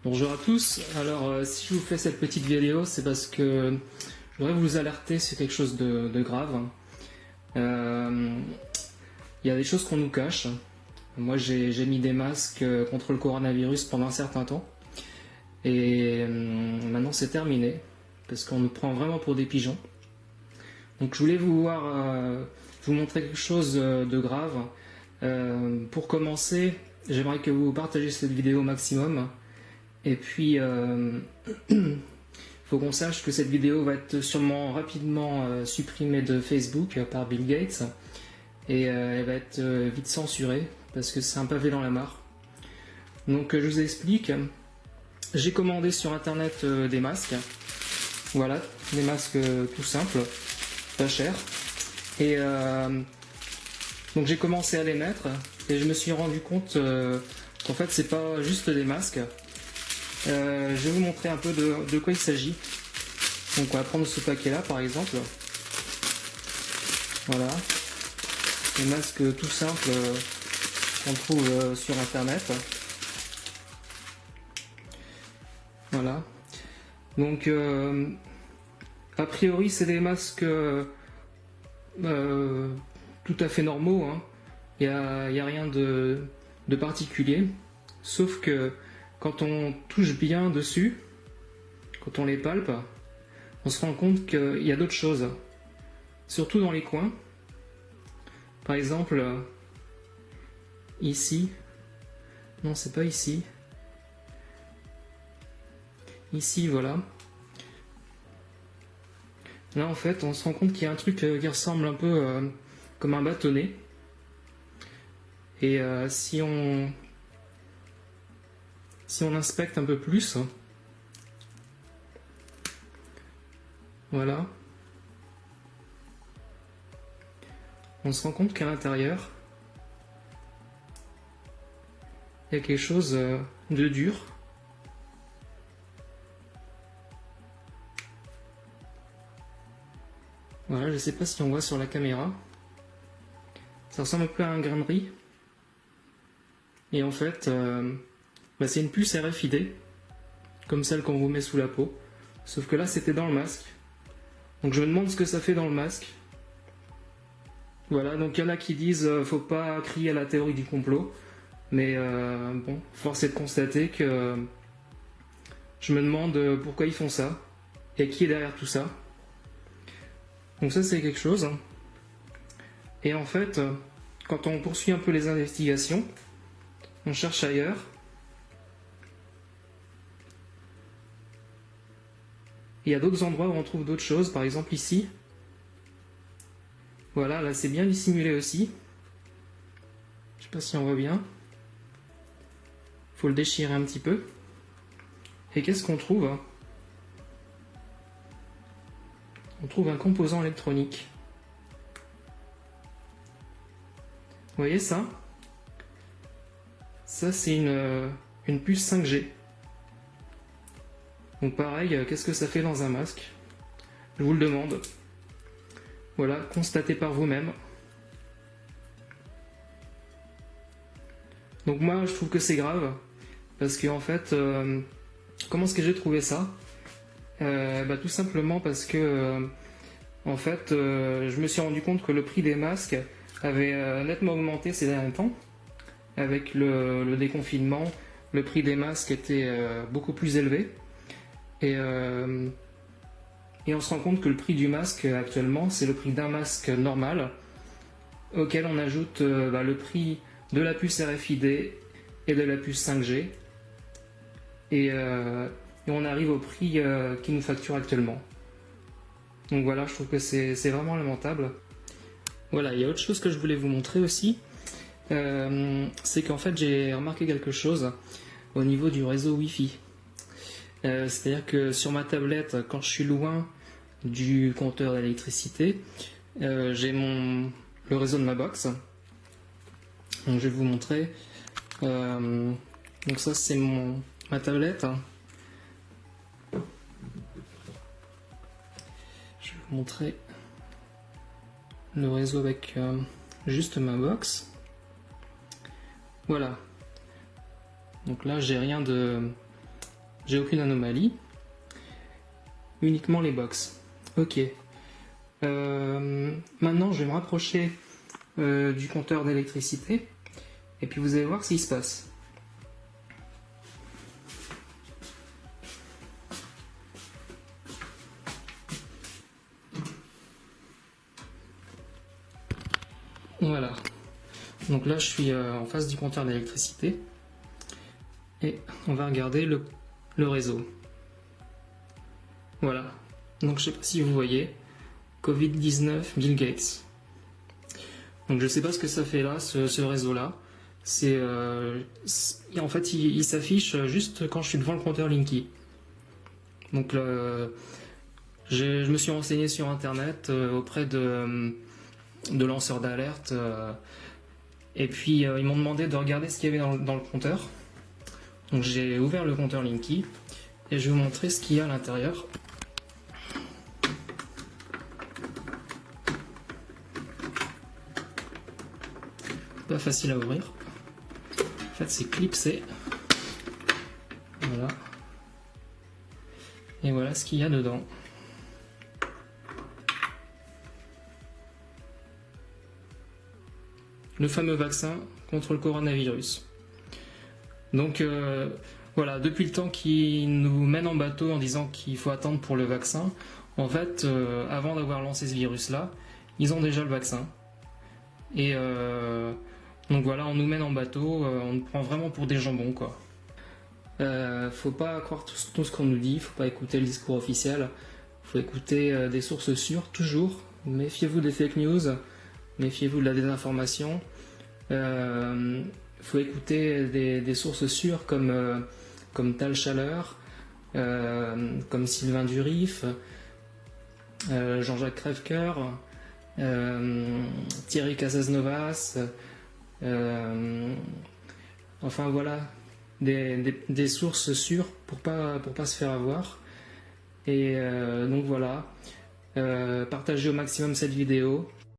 Bonjour à tous, alors si je vous fais cette petite vidéo, c'est parce que je voudrais vous alerter sur quelque chose de grave. Il y a des choses qu'on nous cache. Moi j'ai mis des masques contre le coronavirus pendant un certain temps. Et maintenant c'est terminé, parce qu'on nous prend vraiment pour des pigeons. Donc je voulais vous montrer quelque chose de grave. Pour commencer, j'aimerais que vous partagez cette vidéo au maximum. Et puis, faut qu'on sache que cette vidéo va être sûrement rapidement supprimée de Facebook par Bill Gates. Et elle va être vite censurée, parce que c'est un pavé dans la mare. Donc je vous explique. J'ai commandé sur internet des masques. Voilà, des masques tout simples, pas chers. Et donc j'ai commencé à les mettre. Et je me suis rendu compte qu'en fait c'est pas juste des masques. Je vais vous montrer un peu de quoi il s'agit. Donc on va prendre ce paquet là par exemple. Voilà. Des masques tout simples qu'on trouve sur internet. Voilà. Donc a priori c'est des masques tout à fait normaux. Hein. Il n'y a rien de particulier. Sauf que quand on touche bien dessus, quand on les palpe, on se rend compte qu'il y a d'autres choses. Surtout dans les coins. Par exemple, ici. Non, c'est pas ici. Ici, voilà. Là, en fait, on se rend compte qu'il y a un truc qui ressemble un peu comme un bâtonnet. Et si on inspecte un peu plus, voilà, on se rend compte qu'à l'intérieur, il y a quelque chose de dur. Voilà, je ne sais pas si on voit sur la caméra. Ça ressemble un peu à un grain de riz. Et en fait, c'est une puce RFID, comme celle qu'on vous met sous la peau. Sauf que là, c'était dans le masque. Donc je me demande ce que ça fait dans le masque. Voilà, donc il y en a qui disent faut pas crier à la théorie du complot. Mais bon, force est de constater que je me demande pourquoi ils font ça. Et qui est derrière tout ça. Donc ça, c'est quelque chose. Et en fait, quand on poursuit un peu les investigations, on cherche ailleurs. Il y a d'autres endroits où on trouve d'autres choses, par exemple ici. Voilà, là c'est bien dissimulé aussi. Je sais pas si on voit bien. Faut le déchirer un petit peu. Et qu'est-ce qu'on trouve? On trouve un composant électronique. Vous voyez ça? Ça c'est une puce 5G. Donc pareil, qu'est-ce que ça fait dans un masque? Je vous le demande. Voilà, constatez par vous-même. Donc moi je trouve que c'est grave, parce que en fait, comment est-ce que j'ai trouvé ça? Tout simplement parce que en fait, je me suis rendu compte que le prix des masques avait nettement augmenté ces derniers temps. Avec le déconfinement, le prix des masques était beaucoup plus élevé. Et on se rend compte que le prix du masque actuellement, c'est le prix d'un masque normal, auquel on ajoute le prix de la puce RFID et de la puce 5G. Et on arrive au prix qu'ils nous facturent actuellement. Donc voilà, je trouve que c'est vraiment lamentable. Voilà, il y a autre chose que je voulais vous montrer aussi. C'est qu'en fait j'ai remarqué quelque chose au niveau du réseau Wi-Fi. C'est-à-dire que sur ma tablette, quand je suis loin du compteur d'électricité, j'ai le réseau de ma box. Donc je vais vous montrer. Donc ça c'est ma tablette. Je vais vous montrer le réseau avec juste ma box. Voilà. Donc là j'ai rien de j'ai aucune anomalie. Uniquement les box. Ok. Maintenant, je vais me rapprocher du compteur d'électricité et puis vous allez voir ce qui se passe. Voilà. Donc là, je suis en face du compteur d'électricité et on va regarder le réseau. Voilà. Donc je sais pas si vous voyez, Covid-19 Bill Gates. Donc je sais pas ce que ça fait là, ce réseau-là. En fait, il s'affiche juste quand je suis devant le compteur Linky. Donc je me suis renseigné sur internet auprès de lanceurs d'alerte. Et puis ils m'ont demandé de regarder ce qu'il y avait dans le compteur. Donc j'ai ouvert le compteur Linky et je vais vous montrer ce qu'il y a à l'intérieur. Pas facile à ouvrir. En fait, c'est clipsé. Voilà. Et voilà ce qu'il y a dedans. Le fameux vaccin contre le coronavirus. Donc voilà, depuis le temps qu'ils nous mènent en bateau en disant qu'il faut attendre pour le vaccin, en fait, avant d'avoir lancé ce virus-là, ils ont déjà le vaccin. Et donc voilà, on nous mène en bateau, on nous prend vraiment pour des jambons, quoi. Faut pas croire tout ce qu'on nous dit, faut pas écouter le discours officiel, faut écouter des sources sûres, toujours. Méfiez-vous des fake news, méfiez-vous de la désinformation. Faut écouter des sources sûres comme Tal Chaleur, comme Sylvain Durif, Jean-Jacques Crèvecoeur, Thierry Casasnovas, enfin voilà, des sources sûres pour pas se faire avoir. Et donc voilà, partagez au maximum cette vidéo.